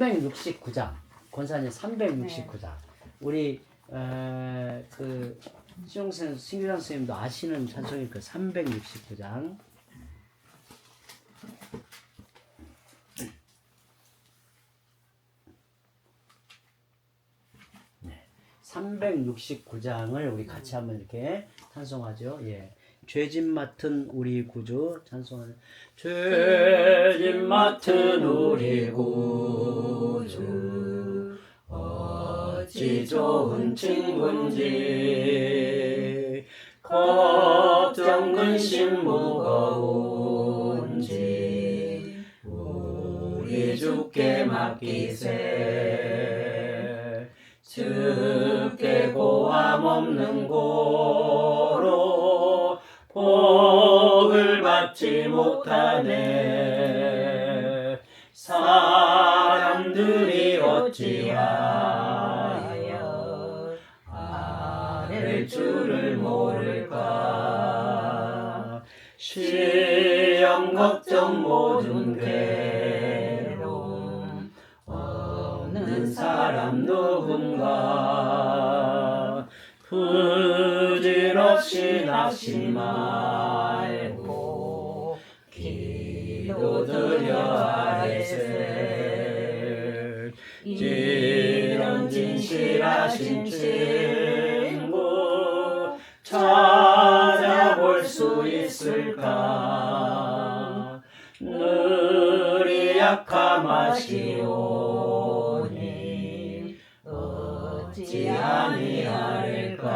369장, 권사님 369장. 우리 그 신용선 신규장 선생님도 아시는 찬송일 그 369장. 네, 369장을 우리 같이 한번 이렇게 찬송하죠. 예. 죄짐 맡은 우리 구주 찬송하는 죄짐 맡은 우리 구주 어찌 좋은 친구인지 걱정 근심 무거운지 우리 주께 맡기세 주께 고함 없는 고로 복을 받지 못하네 사람들이 어찌하여 아랠 줄을 모를까 시험 걱정 모든 괴로움 없는 사람 누군가 부질없이 낙심 말고 기도드려 아뢰세 이런 진실하신 친구 찾아볼 수 있을까 늘이 약함하시오니 어찌 아니할까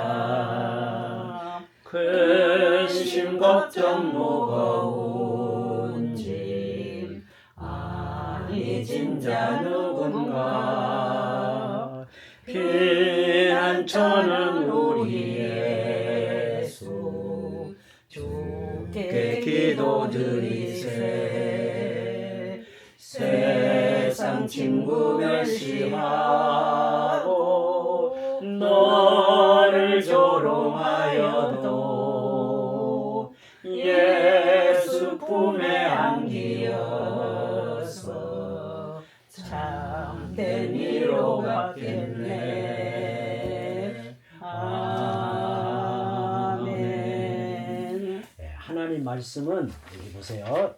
근심 걱정 무거운지 아니진 자 누군가 피난처는 우리 예수 주께 기도드리세 세상 친구 멸시하고 너를 조롱하여도 예수 품에 안기어서 참된 위로 받겠네. 아멘. 하나님 말씀은 여기 보세요.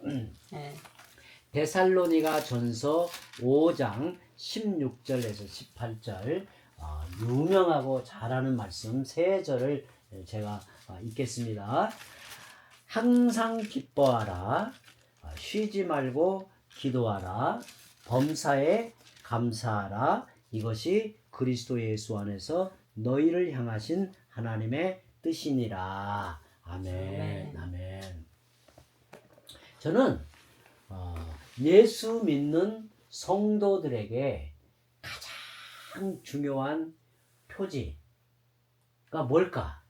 데살로니가 전서 5장 16절에서 18절 유명하고 잘하는 말씀 세 절을 제가 읽겠습니다. 항상 기뻐하라 쉬지 말고 기도하라 범사에 감사하라 이것이 그리스도 예수 안에서 너희를 향하신 하나님의 뜻이니라. 아멘. 아멘. 저는 예수 믿는 성도들에게 가장 중요한 표지가 뭘까?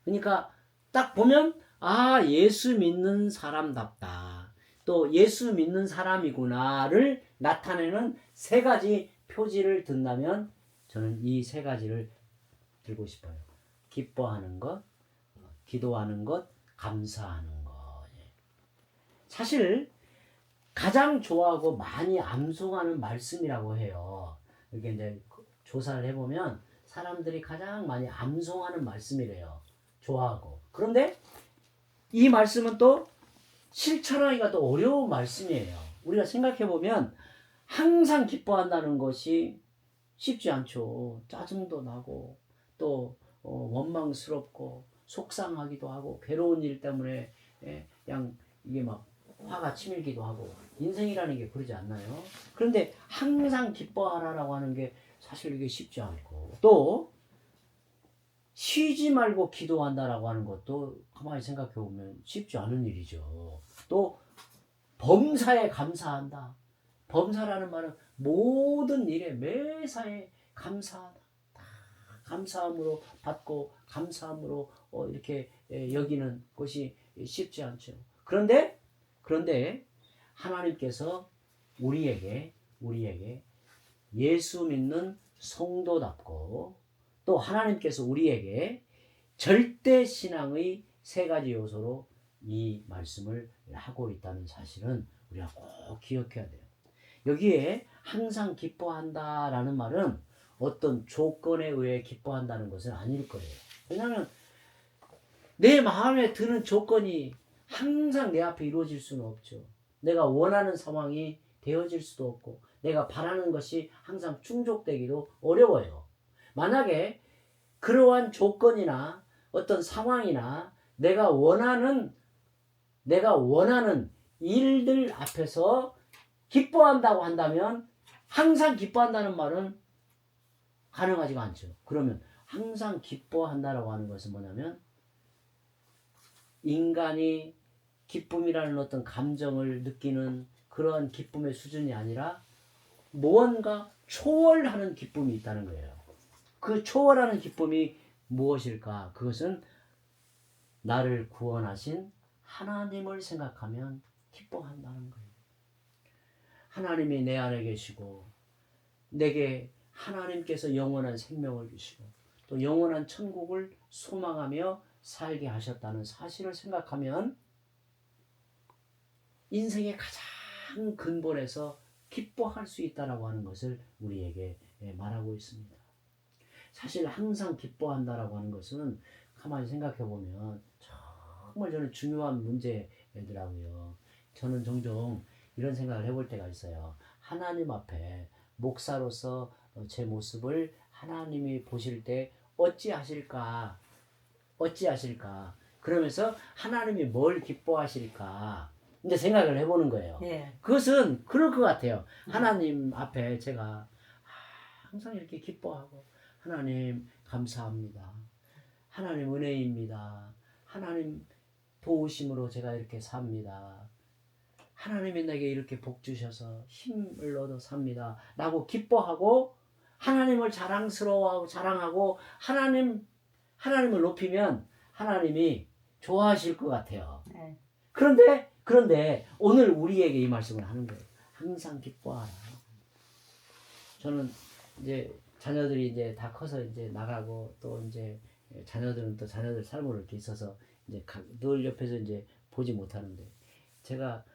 그러니까 딱 보면 예수 믿는 사람답다. 또 예수 믿는 사람이구나를 나타내는 세 가지 표지를 든다면 저는 이 세 가지를 들고 싶어요. 기뻐하는 것, 기도하는 것, 감사하는 것. 사실 가장 좋아하고 많이 암송하는 말씀이라고 해요. 이렇게 이제 조사를 해보면 사람들이 가장 많이 암송하는 말씀이래요. 좋아하고. 그런데 이 말씀은 또 실천하기가 또 어려운 말씀이에요. 우리가 생각해보면 항상 기뻐한다는 것이 쉽지 않죠. 짜증도 나고 또 원망스럽고 속상하기도 하고 괴로운 일 때문에 그냥 이게 막 화가 치밀기도 하고 인생이라는 게 그러지 않나요? 그런데 항상 기뻐하라라고 하는 게 사실 이게 쉽지 않고 또 쉬지 말고 기도한다라고 하는 것도 가만히 생각해 보면 쉽지 않은 일이죠. 또 범사에 감사한다. 범사라는 말은 모든 일에 매사에 감사하다. 다 감사함으로 받고 감사함으로 이렇게 여기는 것이 쉽지 않죠. 그런데 하나님께서 우리에게 예수 믿는 성도답고 또 하나님께서 우리에게 절대 신앙의 세 가지 요소로 이 말씀을 하고 있다는 사실은 우리가 꼭 기억해야 돼요. 여기에 항상 기뻐한다라는 말은 어떤 조건에 의해 기뻐한다는 것은 아닐 거예요. 왜냐하면 내 마음에 드는 조건이 항상 내 앞에 이루어질 수는 없죠. 내가 원하는 상황이 되어질 수도 없고 내가 바라는 것이 항상 충족되기도 어려워요. 만약에 그러한 조건이나 어떤 상황이나 내가 원하는 일들 앞에서 기뻐한다고 한다면 항상 기뻐한다는 말은 가능하지가 않죠. 그러면 항상 기뻐한다라고 하는 것은 뭐냐면 인간이 기쁨이라는 어떤 감정을 느끼는 그러한 기쁨의 수준이 아니라 무언가 초월하는 기쁨이 있다는 거예요. 그 초월하는 기쁨이 무엇일까? 그것은 나를 구원하신 하나님을 생각하면 기뻐한다는 거예요. 하나님이 내 안에 계시고 내게 하나님께서 영원한 생명을 주시고 또 영원한 천국을 소망하며 살게 하셨다는 사실을 생각하면 인생의 가장 근본에서 기뻐할 수 있다라고 하는 것을 우리에게 말하고 있습니다. 사실 항상 기뻐한다라고 하는 것은 가만히 생각해 보면 정말 저는 중요한 문제더라고요. 저는 종종 이런 생각을 해볼 때가 있어요. 하나님 앞에 목사로서 제 모습을 하나님이 보실 때 어찌하실까? 그러면서 하나님이 뭘 기뻐하실까? 이제 생각을 해보는 거예요. 예. 그것은 그럴 것 같아요. 하나님 앞에 제가 항상 이렇게 기뻐하고 하나님 감사합니다. 하나님 은혜입니다. 하나님 도우심으로 제가 이렇게 삽니다. 하나님이 내게 이렇게 복 주셔서 힘을 얻어 삽니다. 라고 기뻐하고 하나님을 자랑스러워하고 자랑하고 하나님을 높이면 하나님이 좋아하실 것 같아요. 네. 그런데 오늘 우리에게 이 말씀을 하는 거예요. 항상 기뻐하라. 저는 이제 자녀들이 이제 다 커서 이제 나가고 또 이제 자녀들은 또 자녀들 삶으로 이렇게 있어서 이제 늘 옆에서 이제 보지 못하는데 제가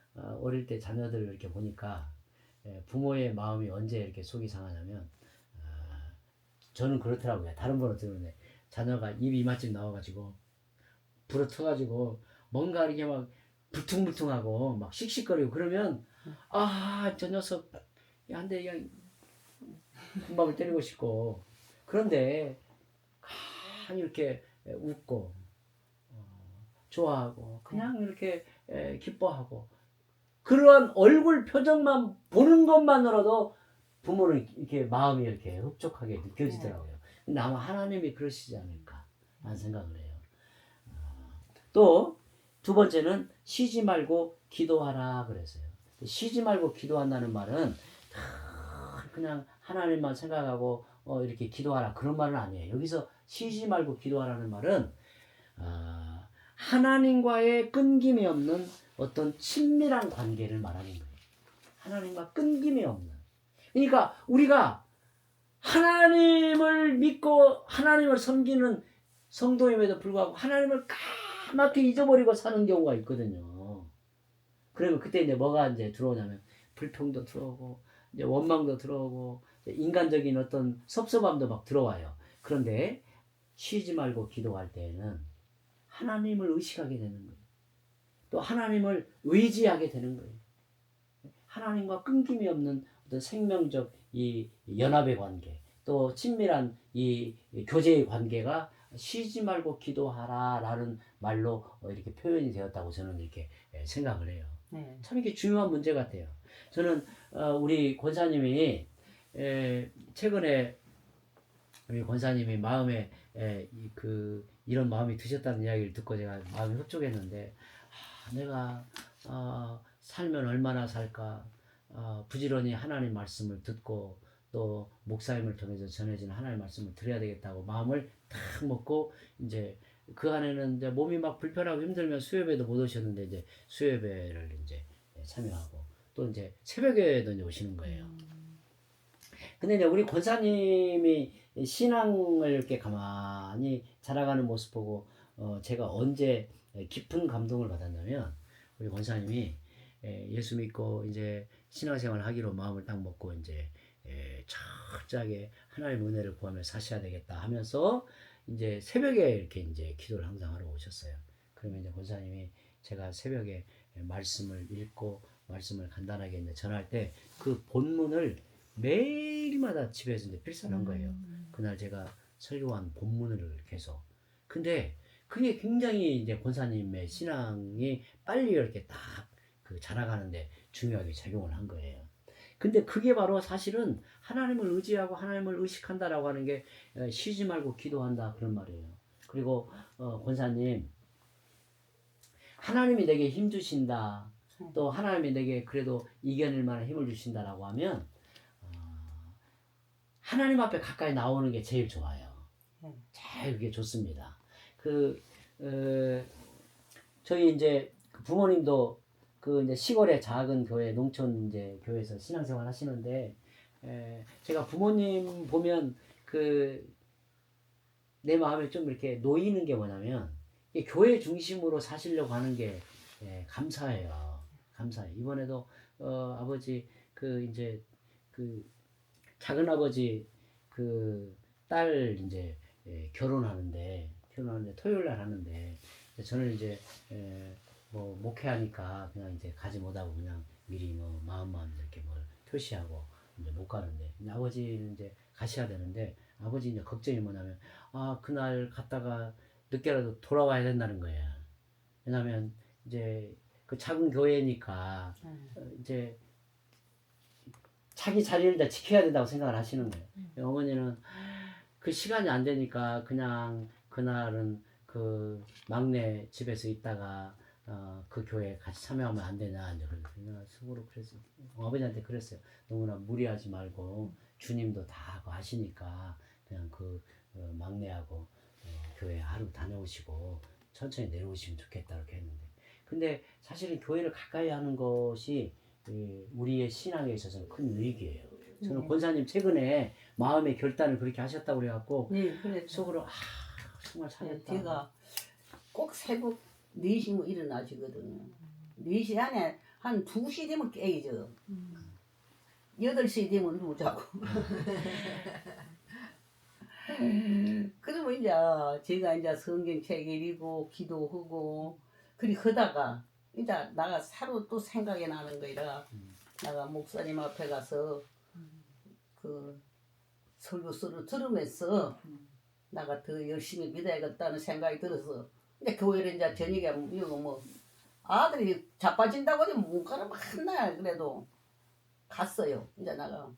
어릴 때 자녀들을 이렇게 보니까 부모의 마음이 언제 이렇게 속이 상하냐면 저는 그렇더라고요. 다른 분은 어떻게 자녀가 입이 이마쯤 나와가지고 불어 터가지고 뭔가 이렇게 막 불퉁불퉁하고 막 씩씩거리고 그러면 저 녀석 한 대 그냥 금방을 때리고 싶고 그런데 가만히 이렇게 웃고 좋아하고 그냥 이렇게 기뻐하고 그러한 얼굴 표정만 보는 것만으로도 부모는 이렇게 마음이 이렇게 흡족하게 느껴지더라고요. 근데 아마 하나님이 그러시지 않을까 하는 생각을 해요. 또 두 번째는 쉬지 말고 기도하라 그랬어요. 쉬지 말고 기도한다는 말은 그냥 하나님만 생각하고 이렇게 기도하라 그런 말은 아니에요. 여기서 쉬지 말고 기도하라는 말은 하나님과의 끊김이 없는 어떤 친밀한 관계를 말하는 거예요. 하나님과 끊김이 없는. 그러니까 우리가 하나님을 믿고 하나님을 섬기는 성도임에도 불구하고 하나님을 까맣게 잊어버리고 사는 경우가 있거든요. 그러면 그때 이제 뭐가 이제 들어오냐면 불평도 들어오고 이제 원망도 들어오고 인간적인 어떤 섭섭함도 막 들어와요. 그런데 쉬지 말고 기도할 때에는 하나님을 의식하게 되는 거예요. 또 하나님을 의지하게 되는 거예요. 하나님과 끊김이 없는 어떤 생명적 이 연합의 관계, 또 친밀한 이 교제의 관계가 쉬지 말고 기도하라라는 말로 이렇게 표현이 되었다고 저는 이렇게 생각을 해요. 네. 참 이게 중요한 문제 같아요. 저는 우리 권사님이 최근에 우리 권사님이 마음에 이런 마음이 드셨다는 이야기를 듣고 제가 마음이 흡족했는데 내가 살면 얼마나 살까 부지런히 하나님 말씀을 듣고 또 목사님을 통해서 전해지는 하나님 말씀을 들어야 되겠다고 마음을 탁 먹고 이제 그 안에는 이제 몸이 막 불편하고 힘들면 수요예배도 못 오셨는데 이제 수요예배를 이제 참여하고 또 이제 새벽에도 이제 오시는 거예요. 근데 이제 우리 권사님이 신앙을 이렇게 가만히 자라가는 모습 보고 제가 언제 깊은 감동을 받았냐면 우리 권사님이 예수 믿고 이제 신앙생활 하기로 마음을 딱 먹고 이제 철저하게 하나님의 은혜를 구하며 사셔야 되겠다 하면서 이제 새벽에 이렇게 이제 기도를 항상 하러 오셨어요. 그러면 이제 권사님이 제가 새벽에 말씀을 읽고 말씀을 간단하게 이제 전할 때 그 본문을 매일마다 집에서 이제 필사한 거예요. 그날 제가 설교한 본문을 계속. 근데 그게 굉장히 이제 권사님의 신앙이 빨리 이렇게 딱 그 자라가는데 중요하게 작용을 한 거예요. 근데 그게 바로 사실은 하나님을 의지하고 하나님을 의식한다라고 하는 게 쉬지 말고 기도한다 그런 말이에요. 그리고 권사님 하나님이 내게 힘 주신다. 또 하나님이 내게 그래도 이겨낼 만한 힘을 주신다라고 하면 하나님 앞에 가까이 나오는 게 제일 좋아요. 제일 그게 좋습니다. 저희 이제 부모님도 그 이제 시골의 작은 교회, 농촌 이제 교회에서 신앙생활 하시는데, 제가 부모님 보면 내 마음에 좀 이렇게 놓이는 게 뭐냐면, 교회 중심으로 사시려고 하는 게 감사해요. 감사해요. 이번에도 아버지 이제 작은 아버지 딸 이제 결혼하는데 토요일 날 하는데 저는 이제 뭐 목회하니까 그냥 이제 가지 못하고 그냥 미리 뭐 마음만 이렇게 뭘 표시하고 이제 못 가는데 이제 아버지는 이제 가셔야 되는데 아버지 이제 걱정이 뭐냐면 그날 갔다가 늦게라도 돌아와야 된다는 거예요. 왜냐면 이제 그 작은 교회니까 이제 자기 자리를 다 지켜야 된다고 생각을 하시는 거예요. 어머니는 그 시간이 안 되니까 그냥 그날은 그 막내 집에서 있다가 그 교회에 같이 참여하면 안 되냐 이제 그래서 속으로 그래서 아버지한테 그랬어요. 너무나 무리하지 말고 주님도 다 하시니까 그냥 막내하고 교회 하루 다녀오시고 천천히 내려오시면 좋겠다 이렇게 했는데 근데 사실은 교회를 가까이 하는 것이 우리의 신앙에 있어서는 큰 의기예요. 저는 권사님 최근에 마음의 결단을 그렇게 하셨다고 그래갖고 속으로 정말 잘했다. 제가 꼭 새벽 4시면 일어나시거든요. 4시 안에 한 2시 되면 깨죠. 8시 되면 누워 자고. 그러면 이제 제가 이제 성경책 읽고 기도하고 그리 하다가 이제 나가 새로 또 생각이 나는 거라 내가 목사님 앞에 가서 그 설교서를 들으면서 나가 더 열심히 믿어야겠다는 생각이 들어서 근데 교회를 이제 저녁에 이거 뭐 아들이 자빠진다고 하지 못 가라 맨날 그래도 갔어요. 이제 나가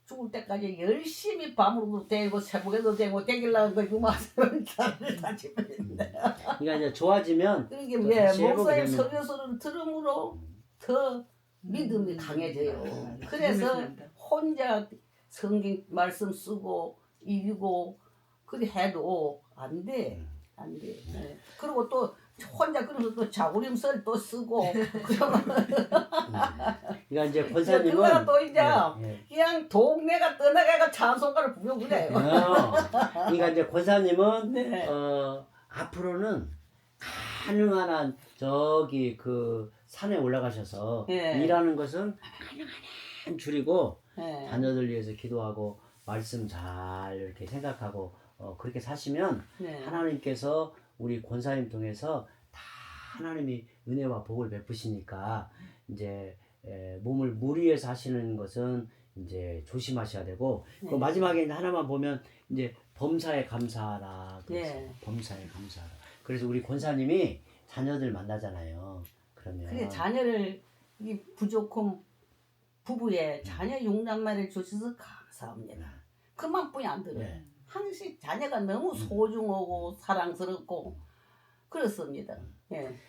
죽을 때까지 열심히 밤으로도 되고 새벽에도 되고 되길라는 거 유마스를 다 집어냈는데. 그러니까 이제 좋아지면 그러니까 목사님 설교서를 들음으로 더 믿음이 강해져요. 그래서 혼자 성경 말씀 쓰고 읽고 그래 해도 안 돼. 안 돼. 네. 그리고 또 혼자 그러면서 또 자구림설 또 쓰고 그러면 그러니까 이제 권사님은 그거는 또 이제 그냥 동네가 떠나가가 찬송가를 부르고 그래요. 그러니까 이제 권사님은 네. 앞으로는 가능한 한 저기 그 산에 올라가셔서 일하는 것은 가능한 한 줄이고 자녀들 위해서 기도하고 말씀 잘 이렇게 생각하고 그렇게 사시면 하나님께서 우리 권사님 통해서 다 하나님이 은혜와 복을 베푸시니까 이제 몸을 무리해서 하시는 것은 이제 조심하셔야 되고 그 마지막에 하나만 보면 이제 범사에 감사하라 그랬어요. 범사에 감사하라. 그래서 우리 권사님이 자녀들 만나잖아요. 그러면 그래 자녀를 이 부족한 부부에 자녀 6남매를 주셔서 감사합니다. 그만뿐이 안 들어요. 항상 자녀가 너무 소중하고 사랑스럽고 그렇습니다.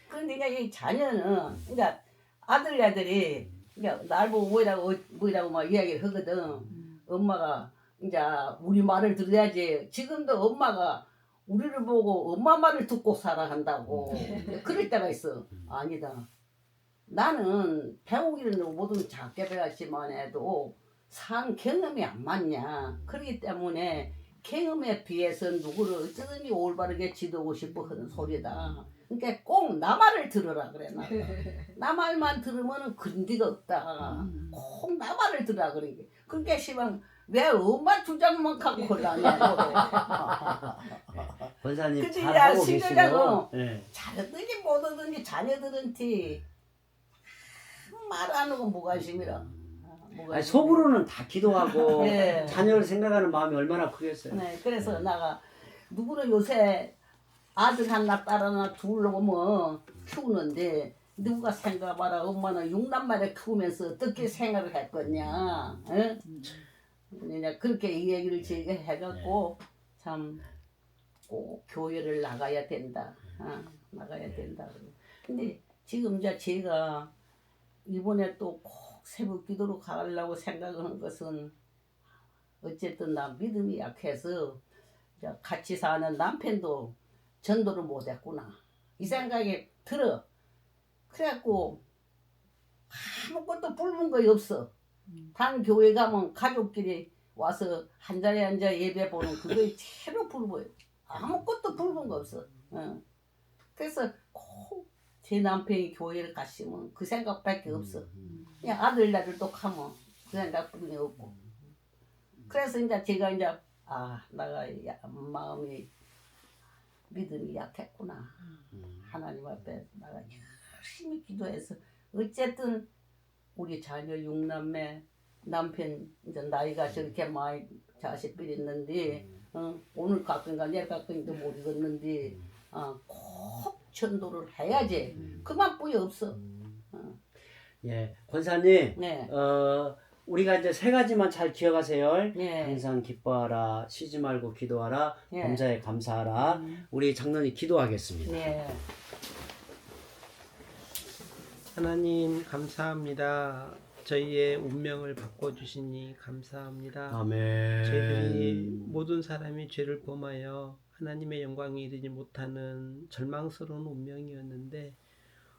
그런데 이 자녀는 그러니까 아들이 그러니까 날 보고 뭐라고 막 이야기를 하거든. 엄마가 이제 우리 말을 들어야지. 지금도 엄마가 우리를 보고 엄마 말을 듣고 살아간다고 그럴 때가 있어. 아니다. 나는 배우기는 뭐든 작게 배웠지만 해도 산 경험이 안 맞냐. 그렇기 때문에 경험에 비해서 누구를 어쩌든지 올바르게 지도하고 싶어 하는 소리다. 그러니까 꼭 나 말을 들으라 그래 나. 나 말만 들으면은 그런 데가 없다. 꼭 나 말을 들으라 그래. 그러니까 시방 왜 엄마 주장만 갖고 올라냐고. 권사님 그치, 잘 야, 하고 신도자고. 계시고. 예. 잘하든지 못하든지 자녀들한테 말 안 하고 무관심이라. 아니, 속으로는 다 기도하고 네. 자녀를 생각하는 마음이 얼마나 크겠어요. 네, 그래서 나가 누구는 요새 아들 하나 딸 하나 둘 오면 키우는데 누가 생각해봐라 엄마는 육남매를 키우면서 어떻게 생활을 했겠냐. 응? 그냥 그렇게 이 얘기를 제가 해갖고 참 꼭 교회를 나가야 된다. 나가야 된다. 근데 지금 이제 제가 이번에 또 꼭 새벽 기도로 가려고 생각하는 것은 어쨌든 나 믿음이 약해서 이제 같이 사는 남편도 전도를 못했구나 이 생각이 들어. 그래갖고 아무것도 붉은 거 없어. 단 교회 가면 가족끼리 와서 한 자리에 앉아 예배 보는 그거에 제로 붉어요. 아무것도 붉은 거 없어. 그래서 꼭 제 남편이 교회를 갔으면 그 생각밖에 없어. 그냥 아들들도 가면 그 생각뿐이 없고. 그래서 이제 제가 이제 내가 마음이 믿음이 약했구나. 하나님 앞에 내가 열심히 기도해서 어쨌든 우리 자녀 육남매 남편 이제 나이가 저렇게 많이 자식들이 있는데 오늘 가끔가 내일 가끔도 모르겠는데 꼭 전도를 해야지. 그만뿐이 없어. 예, 권사님. 네. 우리가 이제 세 가지만 잘 기억하세요. 네. 항상 기뻐하라, 쉬지 말고 기도하라, 네. 범사에 감사하라. 우리 장로님 기도하겠습니다. 네. 하나님 감사합니다. 저희의 운명을 바꿔주시니 감사합니다. 아멘. 저희들이 모든 사람이 죄를 범하여 하나님의 영광에 이르지 못하는 절망스러운 운명이었는데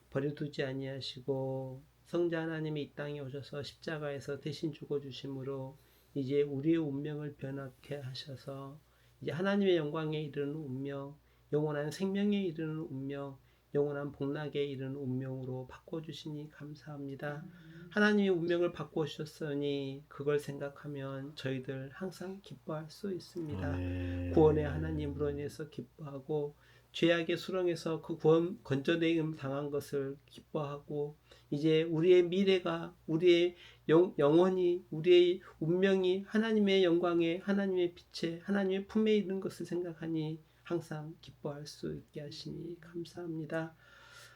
버려두지 아니하시고 성자 하나님이 이 땅에 오셔서 십자가에서 대신 죽어주심으로 이제 우리의 운명을 변하게 하셔서 이제 하나님의 영광에 이르는 운명, 영원한 생명에 이르는 운명, 영원한 복락에 이르는 운명으로 바꿔주시니 감사합니다. 하나님의 운명을 바꿔주셨으니 그걸 생각하면 저희들 항상 기뻐할 수 있습니다. 구원의 하나님으로 인해서 기뻐하고 죄악의 수렁에서 그 구원 건져내임 당한 것을 기뻐하고 이제 우리의 미래가 우리의 영혼이 우리의 운명이 하나님의 영광에 하나님의 빛에 하나님의 품에 있는 것을 생각하니 항상 기뻐할 수 있게 하시니 감사합니다.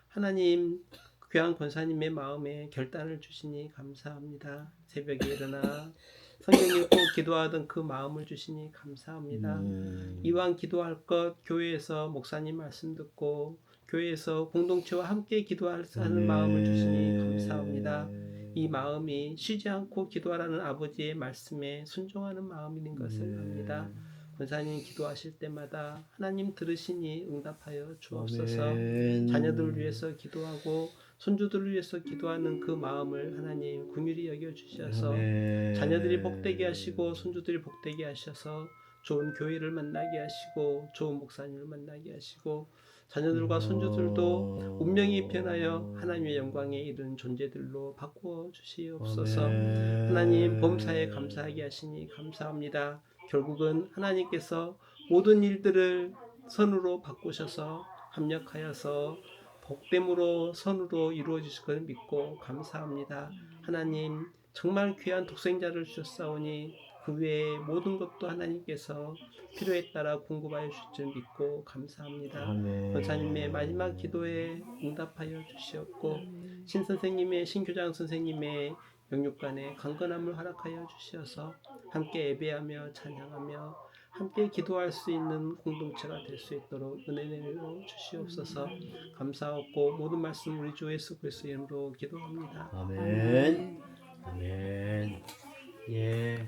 하나님 귀한 권사님의 마음에 결단을 주시니 감사합니다. 새벽에 일어나 성경 읽고 기도하던 그 마음을 주시니 감사합니다. 이왕 기도할 것 교회에서 목사님 말씀 듣고 교회에서 공동체와 함께 기도하는 마음을 주시니 감사합니다. 이 마음이 쉬지 않고 기도하라는 아버지의 말씀에 순종하는 마음인 것을 압니다. 권사님 기도하실 때마다 하나님 들으시니 응답하여 주옵소서. 자녀들을 위해서 기도하고 손주들을 위해서 기도하는 그 마음을 하나님 긍휼히 여겨주셔서 자녀들이 복되게 하시고 손주들이 복되게 하셔서 좋은 교회를 만나게 하시고 좋은 목사님을 만나게 하시고 자녀들과 손주들도 운명이 변하여 하나님의 영광에 이른 존재들로 바꾸어 주시옵소서. 하나님 범사에 감사하게 하시니 감사합니다. 결국은 하나님께서 모든 일들을 선으로 바꾸셔서 합력하여서 복됨으로 선으로 이루어 주실 것을 믿고 감사합니다. 하나님 정말 귀한 독생자를 주셨사오니 그 외에 모든 것도 하나님께서 필요에 따라 공급하여 주실 줄 믿고 감사합니다. 권사님의 마지막 기도에 응답하여 주시옵고 신선생님의 신교장 선생님의 영육간에 강건함을 허락하여 주시어서 함께 예배하며 찬양하며 함께 기도할 수 있는 공동체가 될 수 있도록 은혜 내려 주시옵소서. 감사하고 모든 말씀 우리 주 예수 그리스도의 이름으로 기도합니다. 아멘. 아멘. 예.